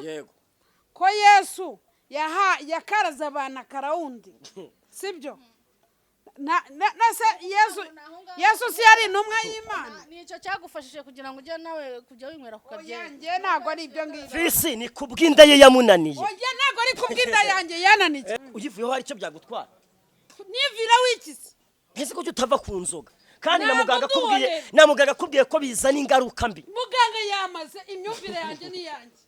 yego ko Yesu yakaraza abana karawundi sibyo nase Yesu si yari intumwa y'Imana nicyo cyagufashije kugira ngo ujye nawe kujya winywera ku kabyeri yanjye ntago ari ibyo ngibyo fisi ni kubw'inda ye yamunaniye oya ntago ari kubw'inda yanjye yananiye uyivuyeho hari icyo byagutwara nivira wikisi ese ko utava ku nzoga kandi na muganga akubwiye ko bizana ingaruka mbi muganga yamaze imyumvire yanjye ni yanjye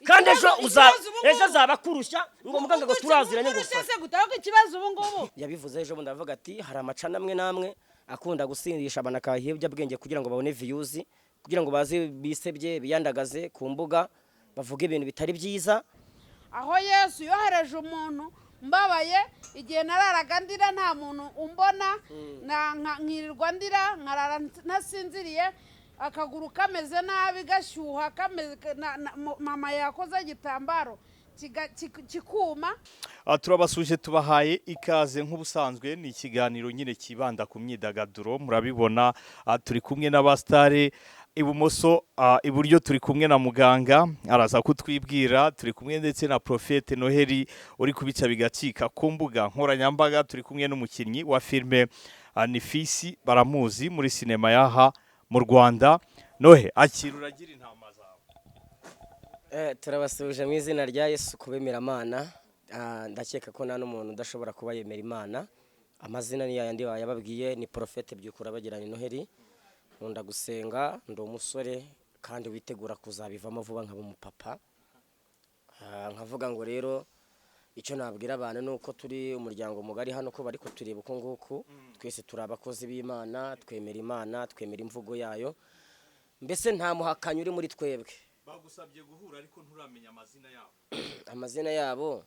kandi ejo azaba kurushya ngo muganga ngo turaziranye gufasha gutaho ikibazo ubu ngubu yabivuze ejo bundi avuga ati hari amacana amwe namwe akunda gusindisha abana kahiyebya bwenge kugira ngo babone views kugira ngo baze bisebye biyandagaze ku mbuga bavuga ibintu bitari byiza aho Yesu yohereje umuntu mbabaye igihe nararaga ndira nta muntu umbona nkirirwa ndira nkarara nasinziriye akaguru kameze nabi gashyuha kameze mama yakoze igitambaro kikuma. Turabasuje tubahaye ikaze nk'ubusanzwe ni ikiganiro nyine kibanda ku myidagaduro murabibona turi kumwe n'abastare ibumoso iburyo turi kumwe na muganga araza kutwibwira turi kumwe ndetse na Prophète Noheli uri kubica bigacika ku mbuga nkoranyambaga turi kumwe n'umukinnyi wa filme Nifisi baramuzi muri sinema yaha mu Rwanda Nohe akiruragira intama zawe turabasuje mu izina rya Yesu kubemera Imana ndakeka ko nta n'umuntu udashobora kuba yemera Imana amazina ni yandi yababwiye ni Prophète byukura bagirana Noheli nkunda gusenga ndi umusore kandi witegura kuzabivamo vuba nkaba umupapa nkavuga ngo rero icyo nabwira abantu nuko turi umuryango mugari hano ko bari kutureba uko nguko twese turi abakozi b'Imana twemera Imana twemera imvugo yayo mbese nta muhakanyi uri muri twebwe bagusabye guhura ariko nturamenya amazina yabo amazina yabo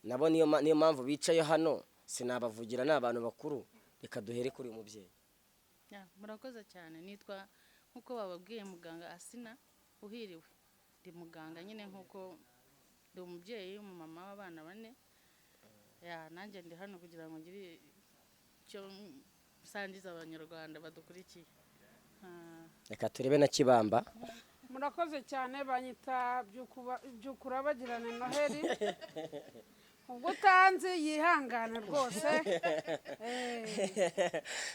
nabo niyo mpamvu bicaye hano sinabavugira n'abantu bakuru reka duhere kuri umubyeyi murakoze cyane nitwa nkuko bababwiye muganga Asina uhiriwe ndi muganga nyine nkuko ndi umubyeyi umumama w'abana 4 nanjye ndi hano kugira ngo ngire cyo sangiza abanyarwanda badukurikiye reka turebe na Kibamba murakoze cyane banyita byukura bagirana Noheli ubwo utanze yihangana rwose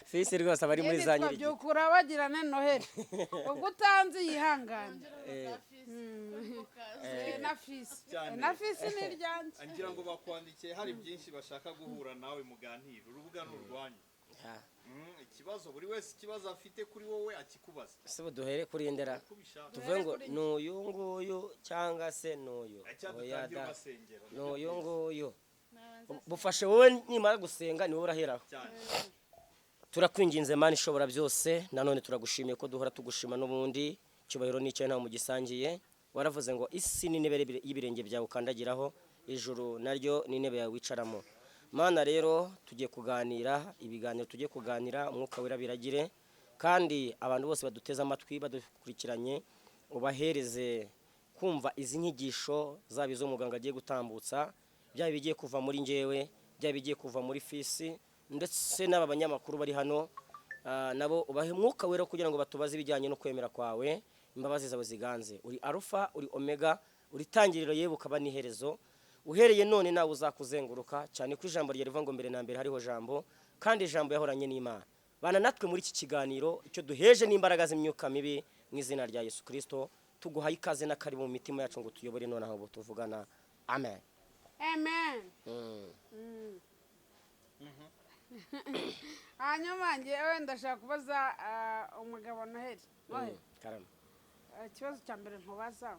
Fisi rwose abari muri za nyiri byukura bagirana Noheli ubwo utanze yihangana na Fisi ni ryanjye angira ngo bakwandikiye hari byinshi bashaka guhura nawe muganira urubuga n'urwanyu ikibazo buri wese ikibazo afite kuri wowe akikubaza se duhere kuri ndera tuvuge ngo n'uyu nguyu cyangwa se n'uyu oya da n'uyu nguyu bufashe wowe nimara gusenga niwe uraheraho turakwinginze Mana ishobora byose nanone turagushimiye ko duhora tugushima n'ubundi cyubahiro n'icyo nta mu gisangiye waravuze ngo isi ni intebe y'ibirenge byawe ukandagiraho ijuru naryo ni intebe yawe wicaramo Mana rero tugiye kuganira ibiganiro tugiye kuganira umwuka wera biragire kandi abantu bose baduteze amatwi badukurikiranye ubahereze kumva izi nyigisho zabizo muganga agiye gutambutsa bya bigiye kuva muri njewe bya bigiye kuva muri Fisi ndetse n'aba banyamakuru bari hano nabo ubahe umwuka wera kugira ngo batubaze ibijyanye no kwemera kwawe imbabazi zawe ziganze uri Alpha uri Omega uri tangiriro yewe ukaba n'iherezo uhereye none nawe uzakuzenguruka cyane ko ijambo ryarivuga ngo mbere na mbere hariho jambo kandi ijambo yahoranye n'Imana bana natwe muri iki kiganiro icyo duheje n'imbaraga z'imyuka mibi mu izina rya Yesu Kristo tuguhaye ikaze n'akari mu mitima yacu ngo tuyobore none aho tuvugana amen amen hanyuma ngewe ndashaka kubaza umugabo Noheli karama ikibazo cya mbere ntubaza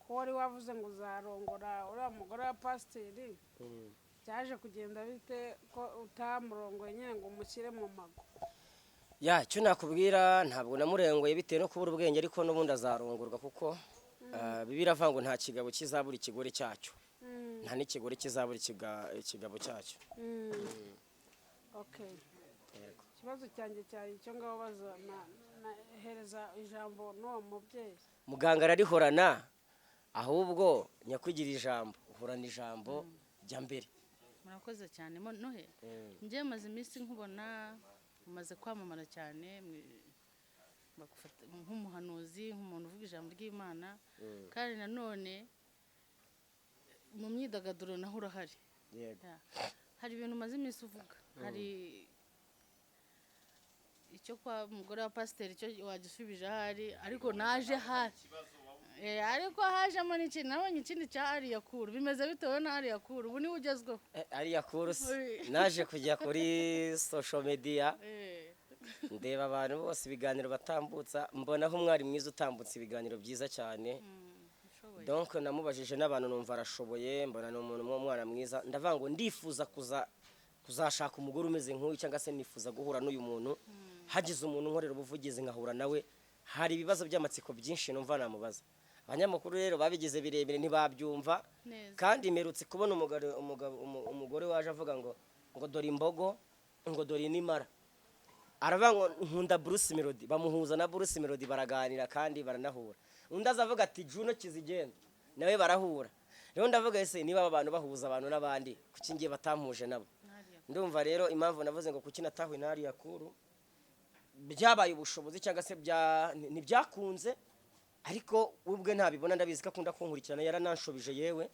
ko wari wavuze ngo uzarongora uriya mugore wa pasiteri byaje kugenda bite ko utamurongoye nyine ngo umushyire mu mago icyo nakubwira ntabwo namurengoye bitewe no kubura ubwenge ariko n'ubundi azarongorwa kuko Bibiliya iravuga ngo nta kigabo kizabura ikigore cyacyo nta n'ikigore kizabura ikigabo cyacyo ikibazo cyanjye cyari icyo ngabo baza nahereza ijambo n'uwo mubyeyi muganga ararihorana ahubwo nyakwigira ijambo uhorana ijambo jya mbere murakoze cyane Nohe njye maze iminsi nkubona umaze kwamamara cyane bagufata nk'umuhanuzi, nk'umuntu uvuga ijambo ry'Imana, kandi nanone mu myidagaduro naho urahari. yego Ya. Hari ibintu umaze iminsi uvuga, hari icyo kwa mugore wa pasiteri icyo wagisubije ahari, ariko naje hari ariko hajemo n'ikindi, nabonye ikindi cya Ariya Kuru, bimeze bitewe na Ariya Kuru, ubu niwe ugezweho. ariya kursi naje kujya kuri social media ndeba abantu bose ibiganiro batambutsa, mbonaho umwari mwiza utambutsa ibiganiro byiza cyane. Donc namubajije n'abantu numva arashoboye, mbona ni umuntu w'umwana mwiza, ndavuga ngo ndifuza kuzashaka umugore umeze nk'uyu, cyangwa se nifuza guhura n'uyu muntu. Hagize umuntu nkorera ubuvugizi nkahura nawe, hari ibibazo by'amatsiko byinshi numva namubaza. Abanyamakuru rero babigize birebire ntibabyumva, kandi merutse kubona umugore waje avuga ngo dore imbogo, ngo dore n'imara. Aravuga ngo nkunda Bruce Melody, bamuhuza na Bruce Melody baraganira kandi baranahura. Undi azavuga ati Juno Kizigenda, nawe barahura. Rero ndavuga ese niba abantu bahuza abantu n'abandi, kuki ngiye batampuje nabo? Ndumva rero impamvu navuze ngo kuki natahuye na Ariya Kuru, byabaye ubushobozi cyangwa se ntibyakunze, ariko ubwe ntabibona, ndabizi ko akunda kunkurikirana, yarananshubije yewe.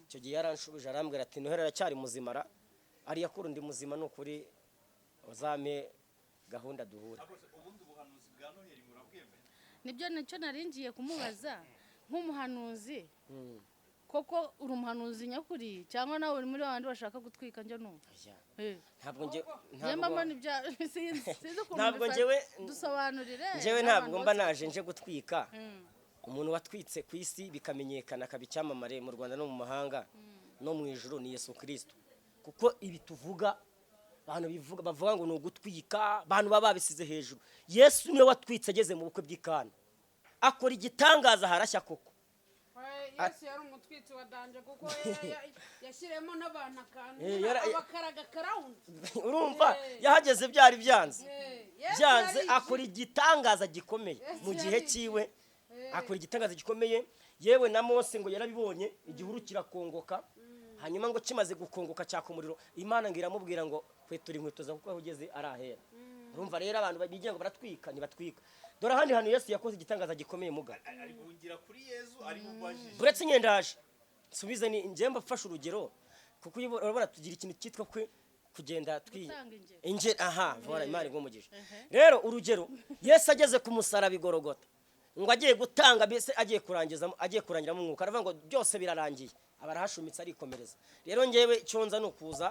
Icyo gihe yaranshubije arambwira ati Noheli aracyari muzimara, Ariya Kuru ndi muzima n'ukuri, uzame gahunda duhura. ubundi ubuhanuzi bwa Noheli murabwemera? Nibyo nicyo naringiye kumubaza, nk'umuhanuzi koko uri umuhanuzi nyakuri cyangwa nawe uri muri babandi bashaka gutwika njye numva? Ntabwo dusobanurire. Njyewe ntabwo mba naje nje gutwika. Umuntu watwitse ku isi bikamenyekana akaba icyamamare mu Rwanda no mu mahanga no mu ijuru ni Yesu Kristo. Kuko ibi tuvuga abantu bavuga ngo ni ugutwika, abantu baba babisize hejuru. Yesu niwe watwitse ageze mu bukwe bw'Ikana, akora igitangaza harashya koko. Yesu yari umutwitsi wa danje kuko yashyiremo n'abantu akantu abakaraga karawundi. Urumva yahageze byari byanze akora igitangaza gikomeye mu gihe cyiwe, akora igitangaza gikomeye. Yewe na Mose ngo yarabibonye igihuru kirakongoka, hanyuma ngo kimaze gukongoka cyaka umuriro, Imana ngo iramubwira ngo kwetura inkweto zawe kuko aho ugeze arahera. Urumva rero abantu bigira ngo baratwika, ntibatwika. Dore ahandi hantu Yesu yakoze igitangaza gikomeye muga. Ari guhungira kuri Yesu, ari mubajije. Buretse nyendaje subize ni njemba mfasha urugero, kuko urabona tugira ikintu cyitwa kugenda ingero. Aha vora Imana igomugije. Rero urugero Yesu ageze ku musaraba Igorogota, ngo agiye gutanga bese agiye kurangira mu mwuka, aravuga ngo byose birarangiye, abarahashumitse arikomereza. Rero ngewe cyonza nukuza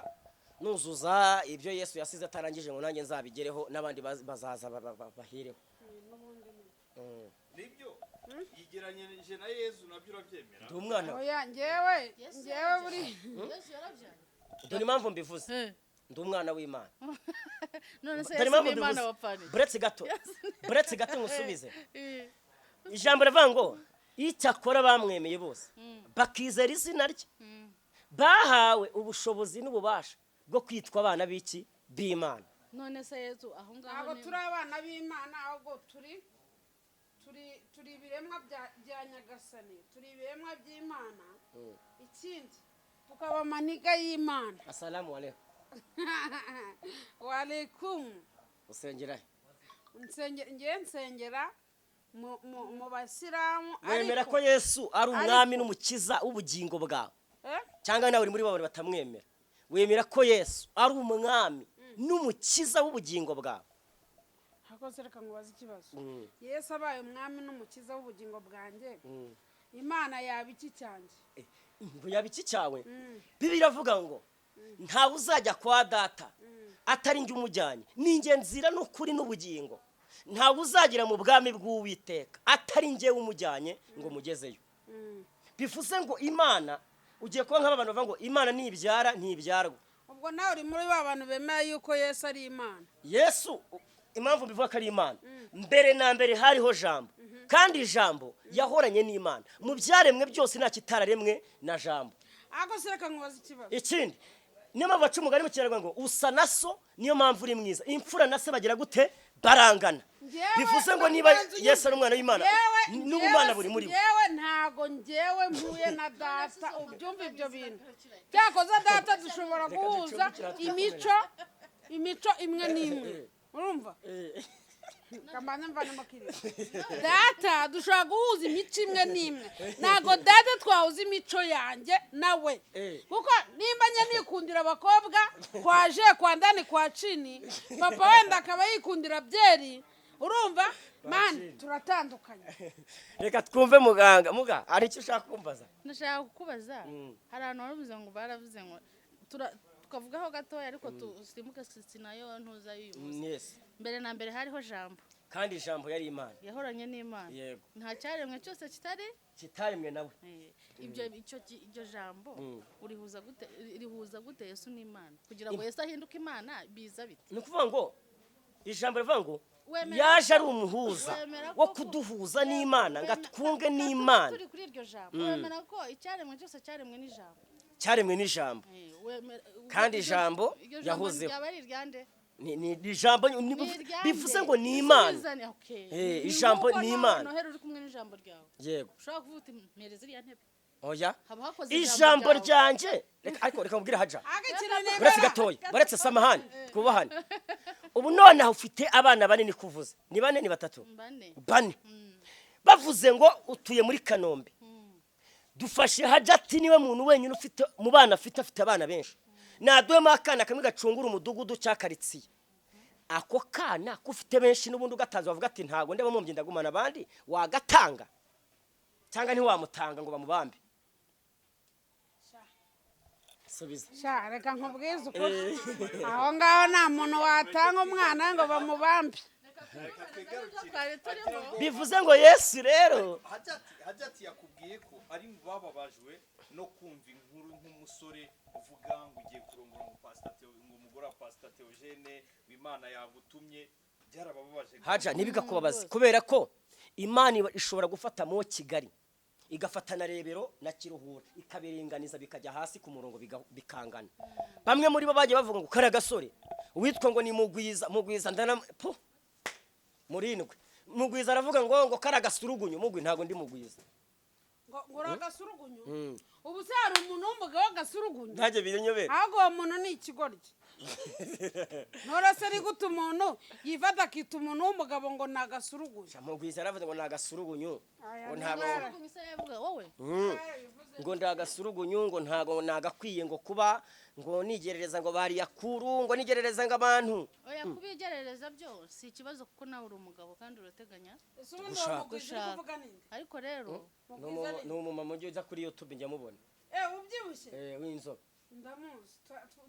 nuzuza ibyo Yesu yasize atarangije ngo nanjye nzabigereho n'abandi bazaza bahireho. Nibyo yigeranyije na Yesu, nabyo urabyemera? Ndi umwana. Oya ngewe buri Yesu yarabyara. Dore impamvu mbivuze, ndi umwana w'Imana. None se Yesu ni Imana wapfani? Buretse gato ngusubize. Ijambo rivuga ngo icyakora bamwemeye bose bakizera izina rye, bahawe ubushobozi n'ububasha bwo kwitwa abana b'iki b'Imana. None se Yesu aho ngaho ntabwo turi abana b'Imana, ahubwo turi ibiremwa bya Nyagasani, turi ibiremwa by'Imana. Ikindi tukaba amaniga y'Imana. Assalamu alaikum. Wa alaikum. Usengera nsengera mu Basilamu. Wemera ko Yesu ari umwami n'umukiza w'ubugingo bwawe? Cyangwa nawe uri muri babiri batamwemera? Wemera ko Yesu ari umwami n'umukiza w'ubugingo bwawe? Hakose reka ngubaza ikibazo. Yesu abaye umwami n'umukiza w'ubugingo bwanjye, Imana yaba iki cyanjye? Ngo yaba iki cyawe? Bibiliya iravuga ngo ntawe uzajya kwa data atari njye umujyanye, ni njye nzira n'ukuri n'ubugingo. Ntawe uzagira mu bwami bw'Uwiteka atari njye umujyanye ngo mugezeyo. Bivuze ngo Imana ugiye kuba nk'abantu bavuga ngo Imana ntibyara ntibyarwa. Ubwo nawe uri muri ba bantu bemera yuko Yesu ari Imana? Yesu impamvu bivuga ko ari Imana, mbere na mbere hariho Jambo, kandi Jambo yahoranye n'Imana. Mu byaremwe byose nta kitararemwe na Jambo. Agose reka ngubaza ikibazo. Ikindi niyo mpamvu baca umugani mu Kinyarwanda ngo usa na so niyo mpamvu uri mwiza. Imfura na se bagira gute? Barangana. Bivuze ngo niba Yesu ari umwana w'Imana n'ubumana buri muri we. Yewe ntago ngewe mpuye na data ubyumva ibyo bintu. Cyakoze data dushobora guhuza imico imwe n'imwe. Urumva? kamanze mvanemo kirimo data dushobora guhuza imico imwe n'imwe ntago data twahuza imico yanjye nawe kuko nimba njye nikundira abakobwa kwaje kwa ndani kwa cini papa wenda akaba yikundira byeri urumva mani turatandukanye. reka twumve muganga. Muga hari icyo ushaka kumbaza? ndashaka kukubaza hari abantu baravuze ngo tukavugaho gatoya ariko tusimuke sinayo ntuza y'uyu munsi. Mbere na mbere hariho jambo kandi ijambo yari Imana, yahoranye n'Imana. Yego. Nta cyaremwe cyose kitaremwe nawe. Iryo jambo rihuza gute Yesu n'Imana kugira ngo Yesu ahinduke Imana biza bite? Ni ukuvuga ngo ijambo rivuga ngo yaje ari umuhuza wo kuduhuza n'Imana ngo twunge n'Imana. Turi kuri iryo jambo wemera ko icyaremwe cyose cyaremwe n'ijambo? Cyaremwe n'ijambo kandi ijambo yahozeho. Ni ijambo bivuze ngo ni Imana. Ijambo ni Imana. Noheri uri kumwe n'ijambo ryawe. Yego. Ushobora kuvuga uti mpereza iriya ntebe. Oya. Ijambo ryanje reka mubwire haja. Uretse gatoya, baretse samahani twubahane. Ubu none ufite abana banini kuvuza. Ni bane ni batatu? Bane. Bavuze ngo utuye muri Kanombe. Dufashe Hajati niwe muntu wenyine ufite mu bana afite abana benshi. Naduwe makana kamwe gacungura umudugudu cyakaritsiye. Ako kana kufite benshi n'ubundi ugatanze bavuga ati ntago ndeba mumbye ndagumana abandi wagatanga cyangwa ntiwamutanga ngo bamubambe. Sha reka nkubwize uko aho ngaho nta muntu watanga umwana ngo bamubambe. Bivuze ngo Yesu rero Hajati yakubwiye ko ari mu bababajwe no kumva inkuru nk'umusore uvuga ngo ugiye kurongora umugore wa Pastor Theogene w'Imana yagutumye byarabababaje. Haja nibigakubabaza kubera ko Imana ishobora gufata mu Kigali igafata na Rebero na Kiruhura ikabiringaniza bikajya hasi ku murongo bikangana. Bamwe muri bo bagiye bavuga ngo kara gasore witwa ngo ni Mugwiza ndana murindwe Mugwiza aravuga ngo kara gasurugunyu mugwi ntago ndi Mugwiza ngo ragasurugunyu. Ubu se hari umuntu w'umugabo gasurugunyu? Ntaje birenyobera. Ahubwo uwo muntu ni ikigoryi. Norase ari guta umuntu yifata akita umuntu w'umugabo ngo nagasurugunyu. Mugwiza aravuga ngo nagasurugunyu ngo ntago ngo ndagasurugunyu ngo ntago nagakwiye ngo kuba ngo nigerereza ngo bari yakuru ngo nigerereza ngo abantu. Oya kubigerereza byo si ikibazo kuko nawe uri umugabo kandi urateganya gushaka. Ariko rero no umumama ujye uza kuri YouTube njya mubona. Ubyibushye? W'inzobe. Ndamuzi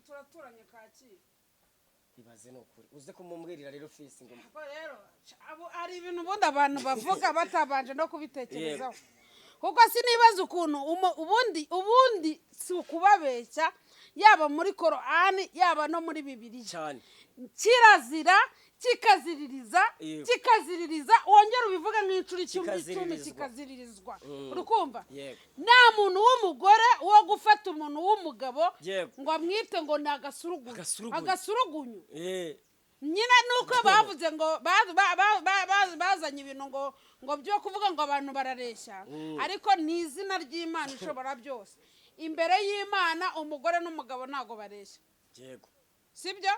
turaturanye Kacyiru. Ibaze no kuri uze kumumwirira rero fisi ngo rero ari ibintu ubundi abantu bavuga batabanje no kubitekerezaho. Kuko sinibaza ukuntu ubundi si ukubabeshya yaba muri Korani yaba no muri Bibiliya cyane. Kirazira kikaziririza wongera ubivuga nk'icuri cy'umicumi kikaziririzwa. Urukumva? Nta muntu w'umugore wo gufata umuntu w'umugabo ngo amwite ngo ni agasurugunyu. Nyina nuko bavuze ngo bazanye ibintu ngo byo kuvuga ngo abantu barareshya ariko ni izina ry'Imana ishobora byose. Imbere y'Imana umugore n'umugabo ntago bareshya. Yego. Sibyo?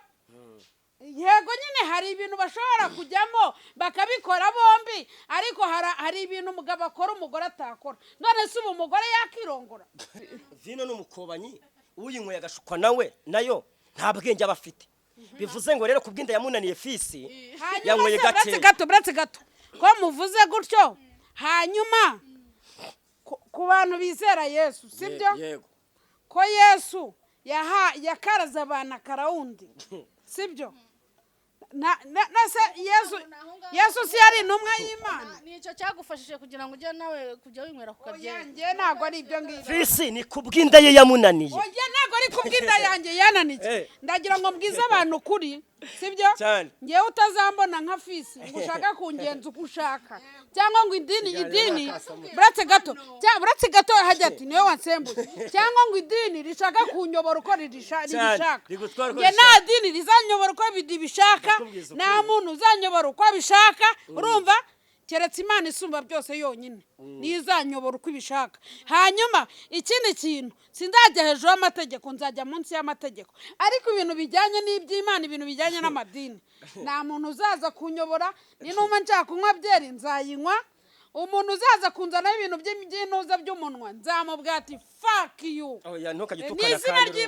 Yego nyine hari ibintu bashobora kujyamo bakabikora bombi ariko hari ibintu umugabo akora umugore atakora. None se ubu umugore yakirongora? Vino n'umukobanyi uyinyweye agashukwa nawe nayo nta bwenge abafite. Bivuze ngo rero kubwinda yamunaniye fisi yanyweye buretse gato ko muvuze gutyo hanyuma ku bantu bizera Yesu sibyo? Yego. Ko Yesu yakaraza abana karawundi sibyo? Yesu si yari intumwa y'Imana? Nicyo cyagufashije kugira ngo ujye nawe kujya winywera ku kabyeri? Oya ntago ari ibyo ngibyo. Fisi ni kubwinda ye yamunaniye. Oya ntago ari kubwinda yanjye yananiye. Ndagira ngo mbwize abantu kuri sibyo? Ngewe utazambona nka fisi ngo ushaka kungenza uko ushaka cyangwa ngo idini buretse gato Hajati niwe wansembuye cyangwa ngo idini rishaka kunyobora uko rishaka. Nge nta dini rizanyobora uko bishaka nta muntu uzanyobora uko abishaka. Urumva? keretse Imana isumba byose yonyine nizanyobora uko ibishaka. Hanyuma ikindi kintu sinzajya hejuru y'amategeko, nzajya munsi y'amategeko, ariko ibintu bijyanye n'iby'Imana, ibintu bijyanye n'amadini, nta muntu uzaza kunyobora. Ni numva nshaka kunywa byeri nzayinywa, umuntu uzaza kunzanaho ibintu by'intuza by'umunwa nzamubwira ati fuck you. Oya ntukajye utukana kandi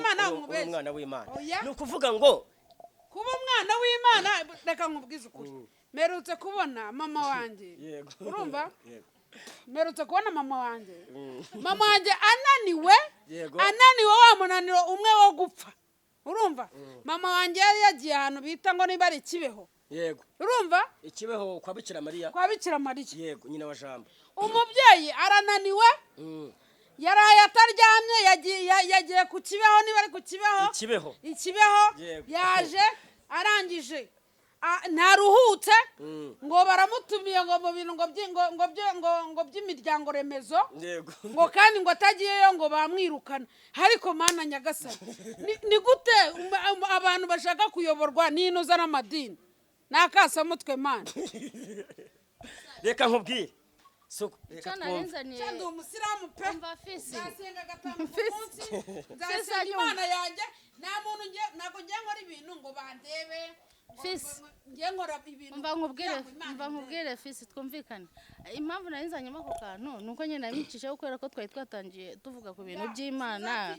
umwana w'Imana. Ni ukuvuga ngo kuba umwana w'Imana, reka nkubwize ukuri, merutse kubona mama wanjye, urumva, merutse kubona mama wanjye, mama wanjye ananiwe wa munaniro umwe wo gupfa, urumva. Mama wanjye yari yagiye ahantu bita ngo niba ari Kibeho, yego, urumva, Ikibeho kwa Bikira Mariya, kwa Bikira Mariya, yego, nyina wa Jambo. Umubyeyi arananiwe, yaraye ataryamye, yagiye ku Kibeho, niba ari ku Ikibeho, yaje arangije ntaruhutse, ngo baramutumiye ngo mu bintu ngo by'imiryango remezo, ngo kandi ngo atagiyeyo ngo bamwirukana. Ariko Mana Nyagasani, ni gute abantu bashaka kuyoborwa n'intuza n'amadini? Nakasamutwe Mana. Reka nkubwire Cyandi umusiramu pe, nzasenga gatanu ku munsi, nzasenga Imana yanjye, nta muntu ntabwo njya nkora ibintu ngo bandebe, njye nkora ibintu. Mva nkubwire Fisi, twumvikane. Impamvu nari nzanyemo ako kantu nuko nyine nabicishaho kubera ko twari twatangiye tuvuga ku bintu by'Imana,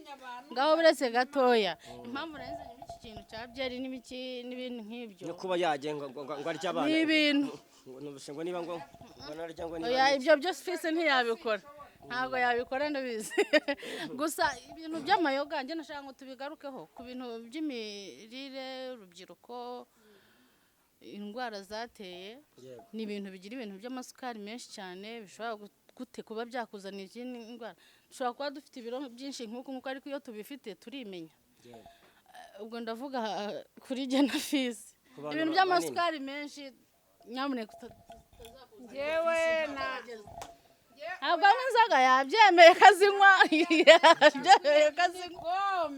ngaho buretse gatoya. Impamvu nari nzanyemo iki kintu cya byeri n'ibintu nk'ibyo, no kuba yagenga ngo arya abana n'ibintu ngo niba ngo narya ngo niba. Oya, ibyo byose Fisi ntiyabikora, ntabwo yabikora ndabizi. Gusa ibintu by'amayoga njye nashaka ngo tubigarukeho ku bintu by'imirire, urubyiruko, indwara zateye. Ni ibintu bigira ibintu by'amasukari menshi cyane, bishobora kuba byakuzanira izindi ndwara. Dushobora kuba dufite ibiro byinshi nk'uko, ariko iyo tubifite turimenya. Ubwo ndavuga kuri jye na Fisi, ibintu by'amasukari menshi nyamuneka njyewe ntabwo inzoga yabyemeye kazinywa, yabyemeye kazinywa.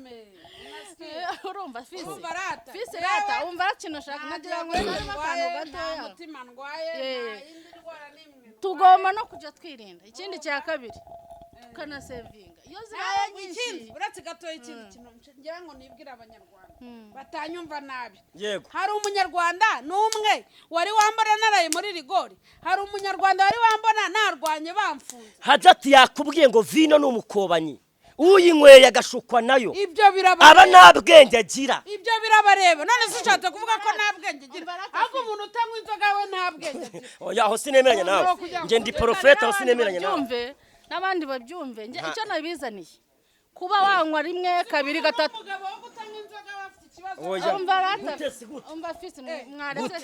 Urumva Fisi rata umva arakintu ashaka nagira ngo harimo akantu gatoya, umutima ndwaye, nta yindi ndwara n'imwe. Tugomba no kujya twirinda. Ikindi cya kabiri tukanasevinga iyo zibaye nyinshi. Uretse gatoya ikindi kintu ngira ngo nibwira Abanyarwanda batanyumva nabi. Yego, hari Umunyarwanda n'umwe wari wambona naraye muri rigori, hari Umunyarwanda wari wambona narwanye bamfunze. Hagati yakubwiye ngo vino n'umukobanyi, uyinyweye agashukwa nayo, ibyo birabareba, aba nta bwenge agira. Ibyo birabareba. None se ushatse kuvuga ko nta bwenge agira? Ahubwo umuntu utanywa inzoga we nta bwenge agira. Oya, aho sinemeranya nawe, nge ndi porofeta, aho sinemeranya nawe. N'abandi babyumve. Icyo nabizaniye kuba wanywa rimwe kabiri gatatu. Umugabo wo kutanywa inzoga bafite ikibazo. Umva Fisi, mwaretse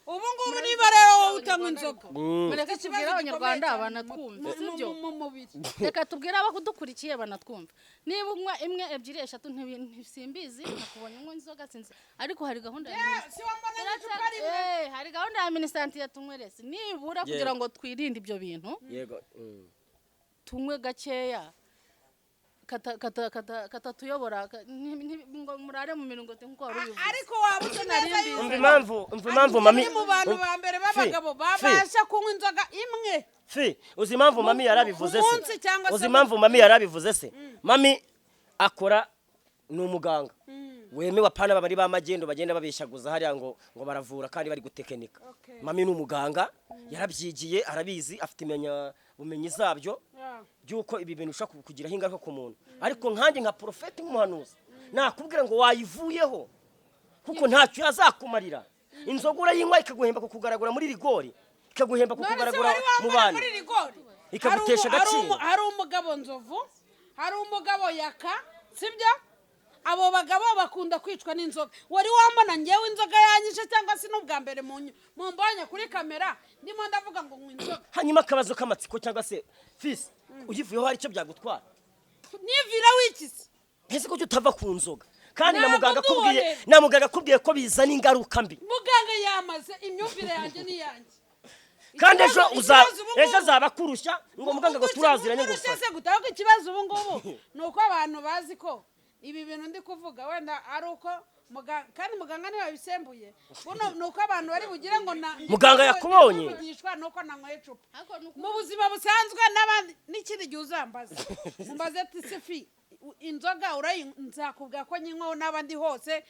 ubu ngubu niba rero wowe utanywa inzoga, mureke tubwire Abanyarwanda banatwumva, sibyo? Reka tubwire abakudukurikiye banatwumva. Niba unywa imwe ebyiri eshatu ntisimbizi, nakubonye unywa inzoga sinzi, ariko hari gahunda hari gahunda ya Minisante yatunywerese nibura kugira ngo twirinde ibyo bintu. Yego, tunywe gakeya katatuyobora ngo murare mu mirongo nkuko wari ubivuze. Ariko wabuze neza umva impamvu mami mu bantu ba mbere b'abagabo babasha kunywa inzoga imwe. Uzi impamvu mami yarabivuze se? Uzi impamvu mami yarabivuze se? Mami akora ni umuganga wemewe, apana babari b'amagendo bagenda babeshyaguza hariya ngo baravura kandi bari gutekenika. Mami ni umuganga, yarabyigiye, arabizi, afite bumenyi zabyo byuko ibi bintu ushaka kugiraho ingaruka ku muntu. Ariko nkanjye nka porofeti nk'umuhanuzi nakubwira ngo wayivuyeho, kuko ntacyo yazakumarira. Inzoga urayinywa ikaguhemba kukugaragura muri rigori, ikaguhemba kukugaragura mu bana, ikagutesha agaciro. Hari umugabo Nzovu, hari umugabo Yaka, sibyo? Abo bagabo bakunda kwicwa n'inzoga. Wari wambona ngewe inzoga yanyishe cyangwa se n'ubwa mbere mu mbonye kuri kamera ndimo ndavuga ngo nywa inzoga? Hanyuma akabazo k'amatsiko cyangwa se Fisi, uyivuyeho hari icyo byagutwara? Nivira wikisi ese ko utava ku nzoga kandi na muganga akubwiye ko bizana ingaruka mbi. Muganga yamaze imyumvire yanjye niyanjye, kandi ejo azaba kurusha ngo muganga ngo turaziranye gusa. Ikibazo ubu ngubu ni uko abantu bazi ko ibi bintu ndi kuvuga wenda ari uko kandi muganga niwe wabisembuye buno nuko abantu bari bugire ngo muganga yakubonye nuko nanyweye icupa mu buzima busanzwe n'abandi n'ikindi gihe uzambaza mumbaze ati Sifi inzoga nzakubwira ko nyinywaho n'abandi hose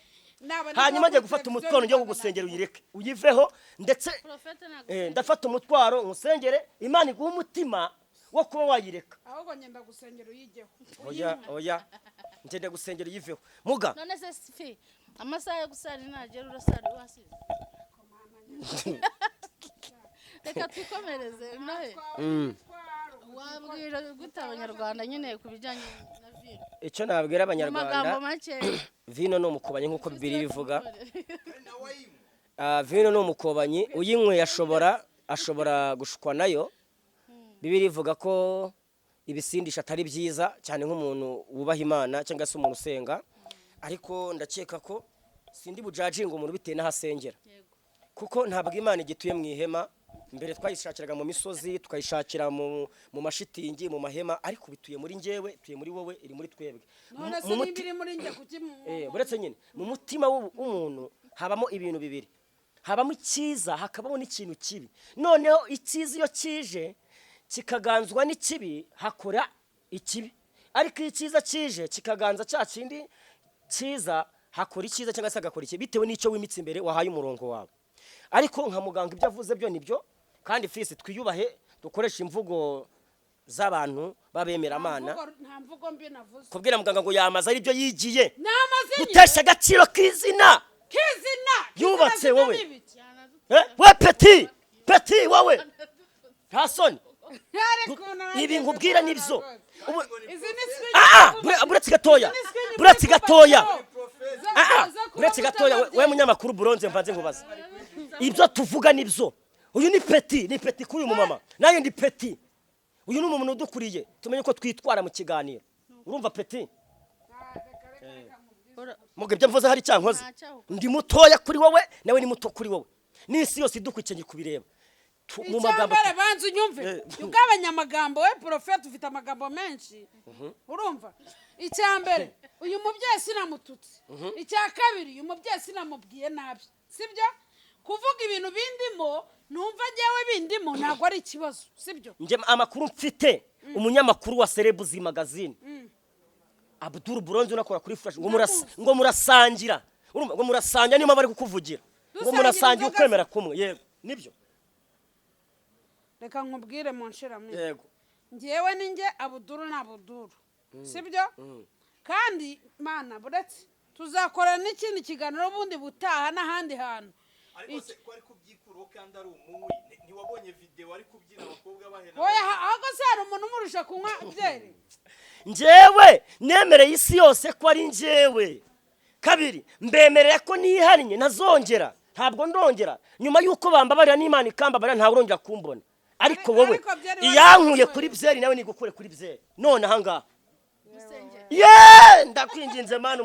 hanyuma njye gufata umutwaro njye kugusengera uyireke uyiveho ndetse ndafata umutwaro nkusengere Imana iguha umutima wo kuba wayireka ahubwo ngenda gusengera uyigeho oya ngenda gusengera uyiveho muga none se Sifi amasaha yo gusara nagera urasara wasize reka twikomereze nawe wabwira gute abanyarwanda nyine ku bijyanye na vino icyo nabwira abanyarwanda amagambo make vino ni umukobanyi nk'uko Bibiliya bivuga vino ni umukobanyi uyinyweye ashobora gushukwa nayo Bibiliya ivuga ko ibisindisha atari byiza cyane nk'umuntu wubaha Imana cyangwa se umuntu usenga ariko ndakeka ko sindi bujajinga umuntu bitewe n'ahasengera kuko ntabwo Imana igituye mu ihema mbere twayishakiraga mu misozi tukayishakira mu mashitingi mu mahema ariko bituye muri njyewe tuye muri wowe iri muri twebwe none se nimbiri muri njye kuki buretse nyine mu mutima w'umuntu habamo ibintu bibiri habamo icyiza hakabamo n'ikintu kibi noneho icyiza iyo kije kikaganzwa n'ikibi hakora ikibi ariko iyo icyiza kije kikaganza cya kindi cyiza hakora icyiza cyangwa se agakora ikibi bitewe n'icyo wimitse imbere wahaye umurongo wawe ariko nka muganga ibyo avuze byo nibyo kandi fisi twiyubahe dukoresha imvugo z'abantu babemera Imana nta mvugo mbi navuze kubwira muganga ngo yamaze ari byo yigiye gutesha agaciro k'izina yubatse wowe we peti wowe nta soni ibi nkubwira nibyo buretse gatoya we munyamakuru Buronze mvanze nkubaza ibyo tuvuga nibyo uyu ni peti kuri uyu mumama nayo ndi peti uyu ni umuntu udukuriye tumenye ko twitwara mu kiganiro urumva peti muge ibyo mvuze hari cyankoze ndi mutoya kuri wowe nawe ni muto kuri wowe n'isi yose idukwiye kubireba mu magambo banze unyumve ugabanya amagambo we Prophet ufite amagambo menshi urumva icyambere uyu mubyeyi sinamututse icya kabiri uyu mubyeyi sinamubwiye nabi sibyo kuvuga ibintu bindimo numva ngewe bindimo ntabwo ari ikibazo sibyo nge amakuru mfite umunyamakuru wa Celebrity magazine Abdul Buronze unakora kuri Flash ngo murasangira urumva ngo murasangira niyo bari kukuvugira ngo murasangira ukwemera kumwe yego nibyo reka nkubwire mu nshiramo yego ngewe ninge Abdul na Abdul sibyo kandi Mana buretse tuzakora n'ikindi kiganiro bundi butaha n'ahandi hantu ariko se ko ari kubyikuraho kandi ari umunywi ntiwabonye video ari kubyina abakobwa bahena oya ahubwo se hari umuntu umurusha kunywa byeri njyewe nemereye isi yose ko ari njyewe kabiri mbemereye ko nihannye nazongera ntabwo ndongera nyuma y'uko bambabarira n'Imana ikambabarira ntabwo urongera kumbona ariko wowe iyankuye kuri byeri nawe nigukure kuri byeri none ahangaha ndakwinginze Mana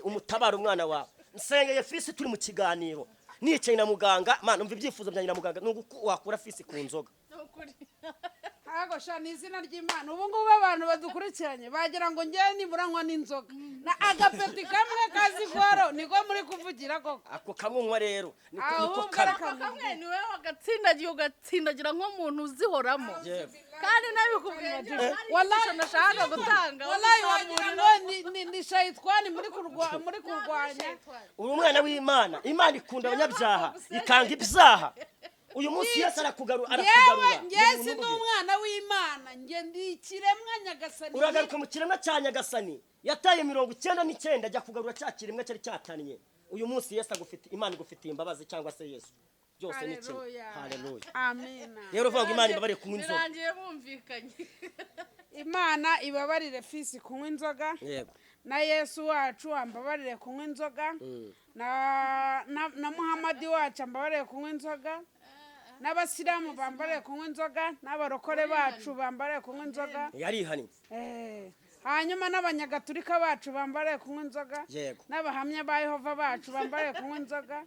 umutabare umwana wawe nsengeye fisi turi mu kiganiro nicaye na muganga Mana umva ibyifuzo byanjye na muganga nuko wakura fisi ku nzoga Hago shani izina ry'Imana ubu ngubu abantu badukurikiranye bagira ngo ngewe niburanywa n'inzoga na agapeti kamwe kazi goro niko muri kuvugira koko ako kamwe rero niko kamwe niwe ugatsindagira nk'umuntu uzihoramo kandi nabikubwira wallahi nashaka gutanga wallahi wagira ngo ni shayitwani muri kurwanya uri umwana w'Imana Imana ikunda abanyabyaha ikanga ibyaha uyu munsi Yesu arakugarura ngeze n'umwana w'Imana nge ndi kiremwa nyagasani uragaruka mu kiremwa cya nyagasani yataye 99 ajya kugarura cya kiremwa cyari cyataniye uyu munsi Yesu agufite Imana igufitiye imbabazi cyangwa se Yesu byose ni kimwe haleluya amen rero uvuga Imana ibabarire kunywa inzoga birangiye bumvikanye Imana ibabarire fisi kunywa inzoga yego na Yesu wacu ambabarire kunywa inzoga na Muhammad wacu ambabarire kunywa inzoga n'abasilamu bambare kunywa inzoga n'abarokore bacu bambare kunywa inzoga yarihani hanyuma n'abanyagatulika bacu bambare kunywa inzoga yego n'abahamya ba Yehova bacu bambare kunywa inzoga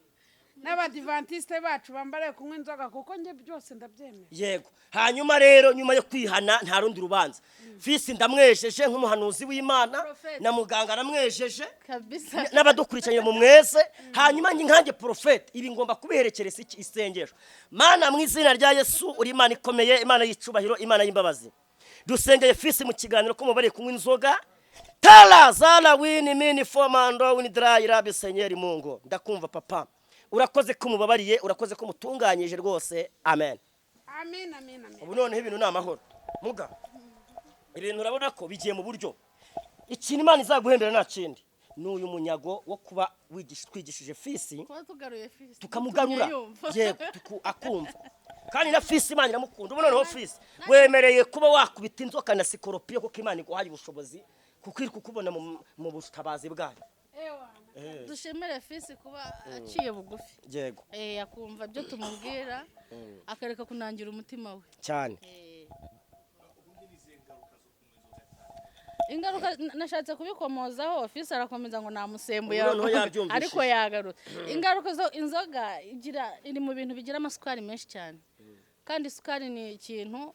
n'abadivantisite bacu bambare kunywa inzoga kuko njye byose ndabyemera. Yego, hanyuma rero nyuma yo kwihana nta rundi rubanza. Fisi ndamwejeje nk'umuhanuzi w'Imana na muganga aramwejeje kabisa n'abadukurikiranye mu mwese. Hanyuma nkanjye profete ibi ngomba kubiherekereza isengesho. Mana mu izina rya Yesu uri Imana ikomeye, Imana y'icubahiro, Imana y'imbabazi. Dusengeye Fisi mu kiganiro ko mubare kunywa inzoga. Tala zala wini mini fomando wini dry rabi senyeri Mungu. Ndakumva papa. Urakoze ko mubabariye, urakoze ko mutunganyije rwose. Amen. Amen, amen, amen. Ubu none ibintu namahoro. Muga. Ibintu urabona ko bigiye mu buryo. Ikintu Imana izaguhembera nta kindi. N'uyu munyago wo kuba twigishije Fisi. kuba tugaruye Fisi Tukamugarura. Yego, akumva. Kandi na Fisi Imana iramukunda. Ubu noneho Fisi wemereye kuba wakubita inzoka na sikoropiyo kuko Imana iguhaye ubushobozi kuko iri kukubona mu butabazi bwayo. dushimire Fisi kuba aciye bugufi. Yego. Akumva ibyo tumubwira akareka kunangira umutima we Cyane. Ingaruka nashatse kubikomozaho Fisi arakomeza ngo namusembuye ariko yagarutse. Ingaruka zo inzoga iri mu bintu bigira amasukari menshi cyane, kandi isukari ni ikintu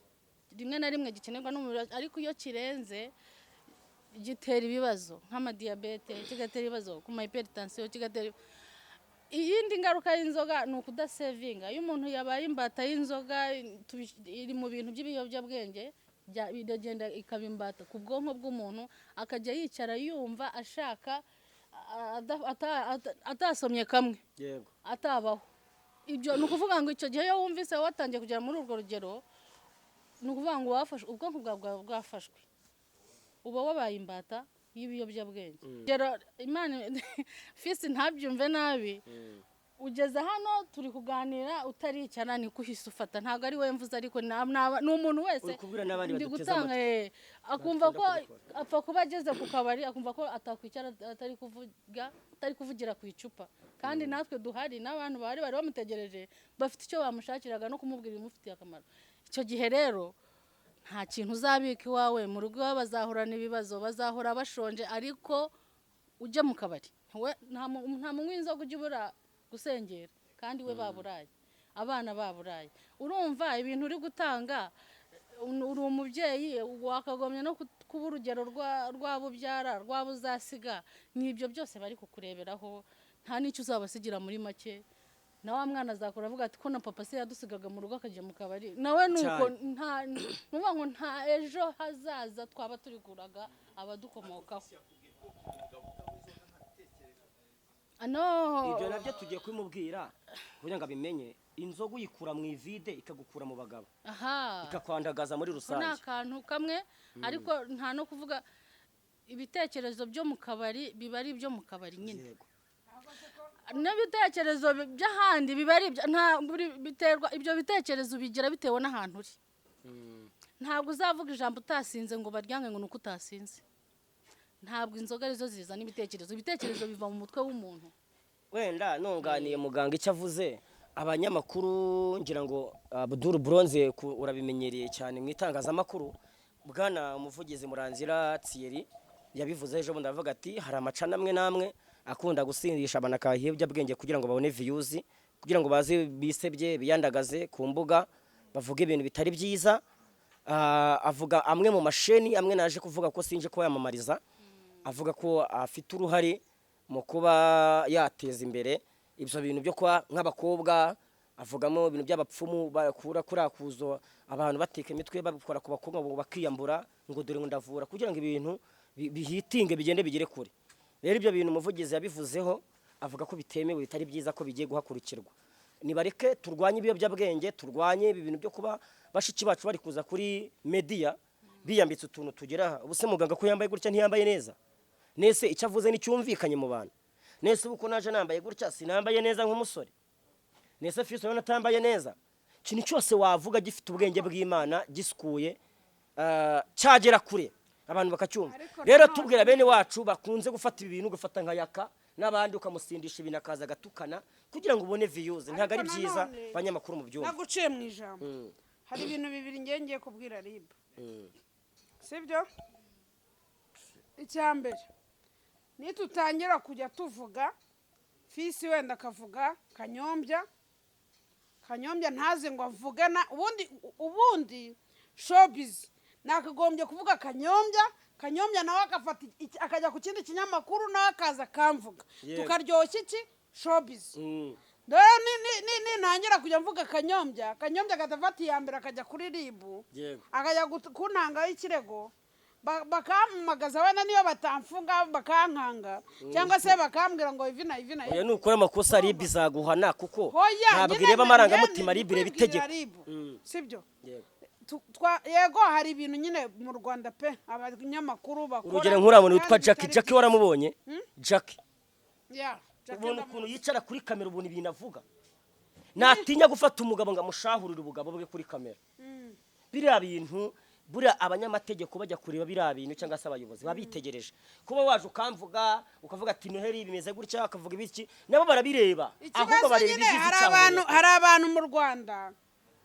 rimwe na rimwe gikenerwa n'umubiri, ariko iyo kirenze gitera ibibazo nk'amadiyabete, kigatera ibibazo ku hypertension, kigatera iyindi ngaruka y'inzoga ni ukudasevinga. Iyo umuntu yabaye imbata y'inzoga iri mu bintu by'ibiyobyabwenge biragenda ikaba imbata ku bwonko bw'umuntu, akajya yicara yumva ashaka atasomye kamwe atabaho. Ibyo ni ukuvuga ngo icyo gihe iyo wumvise watangiye kugera muri urwo rugero, ni ukuvuga ngo ubwonko bwawe bwafashwe, uba wabaye imbata y'ibiyobyabwenge. Rero Imana Fisi ntabyumve nabi, ugeze hano turi kuganira utaricara ni kuhise ufata, ntabwo ari we mvuze, ariko ni umuntu wese ndi gutanga akumva ko apfa kuba ageze ku kabari akumva ko atakwicara atari kuvugira ku icupa, kandi natwe duhari n'abantu bari bamutegereje bafite icyo bamushakiraga no kumubwira ibimufitiye akamaro. Icyo gihe rero nta kintu uzabika iwawe mu rugo, bazahorana ibibazo, bazahora bashonje, ariko ujye mu kabari nta munywi w'inzoga ujya ubura gusengera, kandi we baburaye, abana baburaye. Urumva ibintu uri gutanga, uri umubyeyi wakagombye no kuba urugero rwabo ubyara, rwabo uzasiga. N'ibyo byose bari kukureberaho, nta n'icyo uzabasigira muri make. Na wa mwana azakora avuga ati ko na papa se yadusigaga mu rugo akajya mu kabari, nawe nuko nta ejo hazaza twaba turiguraga abadukomokaho. Ibyo nabyo tugiye kubimubwira kugira ngo abimenye. Inzoga uyikura mu ivide ikagukura mu bagabo, ikakwandagaza muri rusange. Ni akantu kamwe, ariko nta no kuvuga ibitekerezo byo mu kabari biba ari ibyo mu kabari nyine, n'ibitekerezo by'ahandi biba ari biterwa. Ibyo bitekerezo bigira bitewe n'ahantu uri. Ntabwo uzavuga ijambo utasinze ngo baryange ngo nuko utasinze. Ntabwo inzoga arizo zizana ibitekerezo. Ibitekerezo biva mu mutwe w'umuntu. Wenda nunganiye muganga icyo avuze, abanyamakuru ngira ngo Abdul Bronze urabimenyereye cyane mu itangazamakuru. Bwana umuvugizi Muranzira Thierry yabivuze ejo bundi, avuga ati hari amacana amwe namwe akunda gusindisha abantu akahibya bwenge kugira ngo babone views, kugira ngo baze bisebye biyandagaze ku mbuga bavuga ibintu bitari byiza. Avuga amwe mu masheni amwe naje kuvuga ko sinje ko yamamariza, avuga ko afite uruhare mu kuba yateza imbere ibyo bintu byo kwa nk'abakobwa. Avugamo ibintu by'abapfumu bakura kurakuzo, abantu bateka imitwe babikora ku bakobwa ngo bakiyambura ngo dore ngo ndavura, kugira ngo ibintu bihitinge bigende bigere kure. Rero ibyo bintu umuvugizi yabivuzeho, avuga ko bitemewe, bitari byiza, ko bigiye guhakurikirwa. Nibareke turwanye ibiyobyabwenge, turwanye ibi bintu byo kuba bashiki bacu bari kuza kuri media biyambitse utuntu tugera. Ubuse muganga ko yambaye gutya ntiyambaye neza? Nese icyo avuze n'icyumvikanye mu bantu? Nese uko naje nambaye gutya sinambaye neza nk'umusore? Nese Fisi ubona atambaye neza? Ikintu cyose wavuga gifite ubwenge bw'Imana, gisukuye, cyagera kure abantu bakacyumva. Rero tubwira bene wacu bakunze gufata ibi bintu, gufata nka yaka n'abandi ukamusindisha ibintu akaza gatukana kugira ngo ubone views. Ntago ari byiza banyamakuru mu byumva. Naguciye mu ijambo. Hari ibintu bibiri ngiye kubwira RIB. Sibyo? Icyambere nitutangira kujya tuvuga fisi wenda akavuga kanyombya ntaze ngo avugana ubundi showbiz nakagombye kuvuga kanyombya nawe akafata akajya ku kindi kinyamakuru nawe akaza akamvuga tukaryoshya iki showbiz dore ni ntangira kujya mvuga kanyombya agatafata iya mbere akajya kuri ribu akajya kuntangaho ikirego bakamumagaza wenda niyo batamfunga bakankanga cyangwa se bakambwira ngo ivi na oya nukora amakosa ribu izaguhana kuko ntabwo ireba amarangamutima ribu ireba itegeko sibyo yego hari ibintu nyine mu Rwanda pe abanyamakuru bakora urugero nk'uriya muntu witwa Jackie waramubonye Jackie ubona ukuntu yicara kuri kamera ubona ibintu avuga natinya gufata umugabo ngo amushahurire ubugabo bwe kuri kamera biriya bintu buriya abanyamategeko bajya kureba biriya bintu cyangwa se abayobozi babitegereje kuba waje ukamvuga ukavuga ati Noheli bimeze gutya akavuga ibiki nabo barabireba ahubwo bareba ibyiza cyane hari abantu mu Rwanda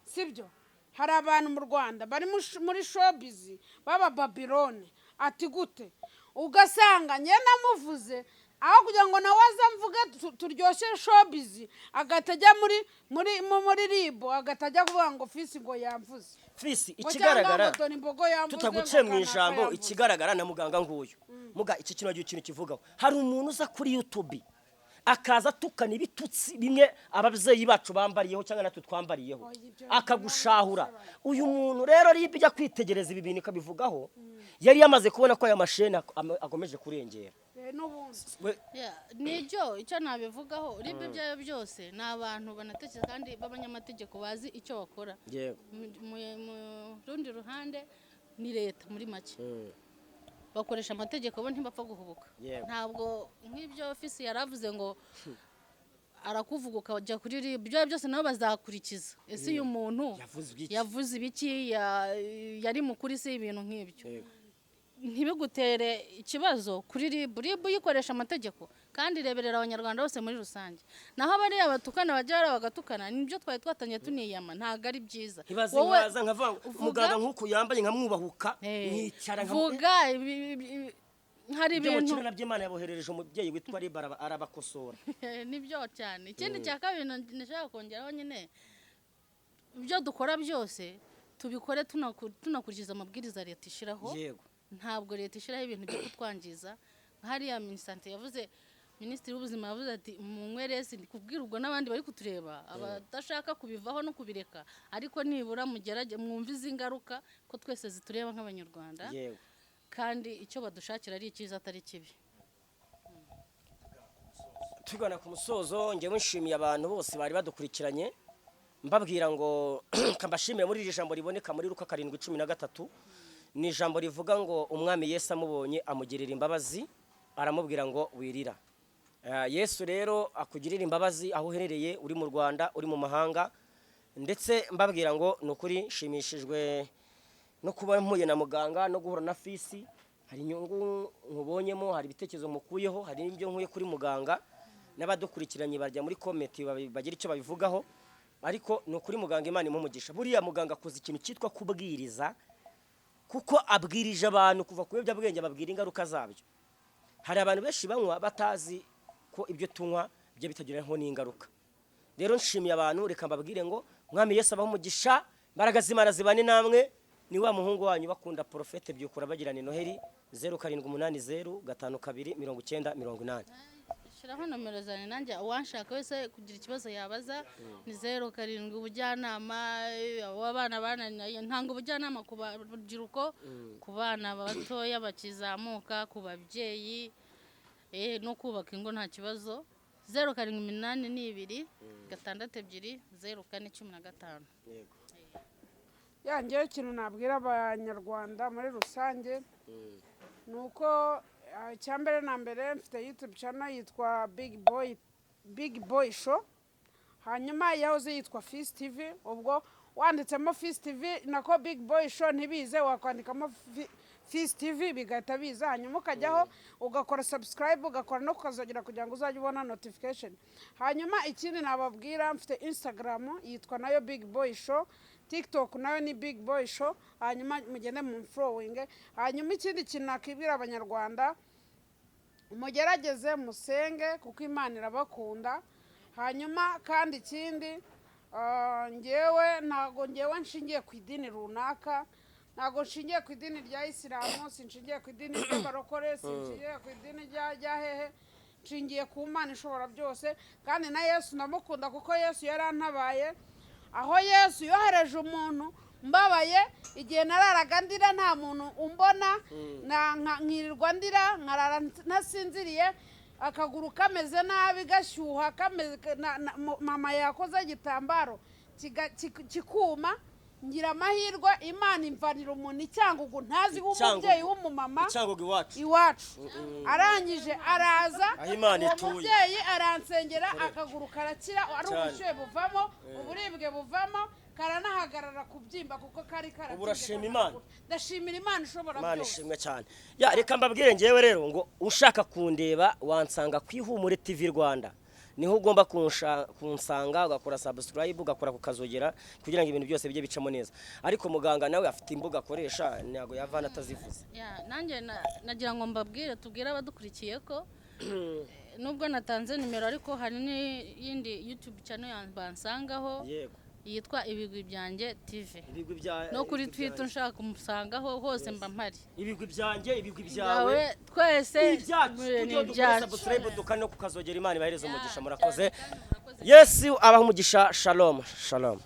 sibyo hari abantu mu Rwanda bari muri showbiz baba Babylone ati gute ugasanga nye namuvuze aho kugira ngo nawe azamvuge turyoshye showbiz agatajya muri ribo agatajya kuvuga ngo fisi ngo yamvuze fisi ikigaragara tutaguce mu ijambo ikigaragara na muganga nguyu muga iki kintu ikintu kivugaho hari umuntu uza kuri YouTube akaza tukana ibitutsi bimwe ababyeyi bacu bambariyeho cyangwa natwe twambariyeho akagushahura uyu muntu rero ribi ijya kwitegereza ibi bintu ikabivugaho yari yamaze kubona ko aya mashene agomeje kurengera nibyo icyo nabivugaho ribi byayo byose ni abantu banatekereza kandi b'abanyamategeko bazi icyo bakora mu rundi ruhande ni leta muri make bakoresha amategeko bo ntibapfa guhubuka ntabwo nk'ibyo ofisi yaravuze ngo arakuvuga ukajya kuri ribu ibyo byose nabo bazakurikiza ese uyu muntu yavuze ibiki yari mukuri se ibintu nk'ibyo ntibigutere ikibazo kuri ribu yikoresha amategeko kandi ireberera abanyarwanda bose muri rusange naho bariya batukana bajya bagatukana nibyo twari twatangiye tuniyama ntabwo ari byiza wowe umuganga nk'uko yambaye nkamwubahuka mwicara vuga hari ibintu by'Imana yaboherereje umubyeyi witwa Riba arabakosora nibyo cyane ikindi cya kabiri nashaka kongeraho nyine ibyo dukora byose tubikore tunakurikiza amabwiriza leta ishiraho ntabwo leta ishiraho ibintu byo kutwangiza hariya minisante yavuze minisitiri w'ubuzima yavuze ati munywerese kubwirwa n'abandi bari kutureba abadashaka kubivaho no kubireka ariko nibura mugerage mwumve izi ngaruka ko twese zitureba nk'abanyarwanda kandi icyo badushakira ari icyiza atari kibi tugana ku musozo ngewe nshimiye abantu bose bari badukurikiranye mbabwira ngo kambashimire muri iri jambo riboneka muri Luka 7:13 ni ijambo rivuga ngo umwami Yesu amubonye amugirira imbabazi aramubwira ngo wirira Yesu rero akugirira imbabazi aho uherereye uri mu Rwanda uri mu mahanga ndetse mbabwira ngo nukuri shimishijwe no kuba mpuye na muganga no guhura na fisi hari inyungu nkubonyemo hari ibitekerezo mukuyeho hari n'ibyo nkuye kuri muganga n'abadukurikiranye barya muri comment bagira icyo babivugaho ariko nukuri muganga Imana imumugisha buriya muganga akoze ikintu cyitwa kubwiriza kuko abwirije abantu kuva ku biyobyabwenge babwira ingaruka zabyo hari abantu benshi banywa batazi ko ibyo tunywa byo bitagiraho n'ingaruka rero nshimiye abantu reka mbabwire ngo mwami Yesu abaho umugisha mbaraga z'Imana zibane namwe ni wa muhungu wanyu bakunda Profete Byukura bagirana Noheli 0782529080 shiraho nomero zane nanjye uwanshaka wese kugira ikibazo yabaza ni 07 ubujyanama w'abana bananiye ntanga ubujyanama ku baruko ku bana batoya bakizamuka ku babyeyi no kubaka ingo nta kibazo 0782 622 0415 yego yanjye ikintu nabwira abanyarwanda muri rusange nuko cyambere na mbere mfite YouTube channel yitwa Big Boy Show hanyuma yahoze yitwa Fist TV ubwo wanditsemo Fist TV nako Big Boy Show ntibize wakwandikamo Fist TV bigahita biza hanyuma ukajyaho ugakora subscribe ugakora no kukazogera kugira ngo uzajye ubona notification hanyuma ikindi nababwira mfite Instagram yitwa nayo Big Boy Show TikTok nayo ni Big Boy Show hanyuma mugende mu following hanyuma ikindi kintu nakibwira abanyarwanda mugerageze musenge kuko Imana irabakunda. Hanyuma kandi ikindi ngewe nshingiye ku idini runaka, ntabwo nshingiye ku idini rya Isilamu, sinshingiye ku idini ry'abarokore, sinshingiye ku idini rya hehe, nshingiye ku Mana ishobora byose. kandi na Yesu ndamukunda kuko Yesu yarantabaye, aho Yesu yohereje umuntu mbabaye igihe nararaga ndira nta muntu umbona, nkirirwa ndira nkarara ntasinziriye, akaguru kameze nabi gashyuha, mama yakoze igitambaro kikuma, ngira amahirwe Imana imvanira umuntu icyangugu ntazi w'umubyeyi w'umumama iwacu. arangije araza, uwo mubyeyi aransengera, akaguru karakira, ari ubushyuhe buvamo, uburibwe buvamo, karanahagarara kubyimba kuko kari karatinze. Urashima Imana? Ndashimira Imana ishobora byose. Imana ishimwe cyane. Reka mbabwire ngewe rero ngo ushaka kundeba wansanga ku Ihumure TV Rwanda, niho ugomba kunsanga, ugakora subscribe, ugakora kukazogera kugira ngo ibintu byose bijye bicamo neza. Ariko muganga nawe afite imbuga akoresha, ntago yavana atazivuze. Nanjye nagira ngo mbabwire, tubwire abadukurikiye ko nubwo natanze nimero ariko hari n'iyindi YouTube channel bansangaho yitwa Ibigwi Byanjye TV. No kuri Twitter nshaka kumusangaho hose mba mpari. Ibigwi byanjye, ibigwi byawe, twese ni ibyacu. Subscribe dukane kukazogera. Imana ibahereze umugisha. Murakoze. Yesu abaha umugisha. Shalom. Shalom.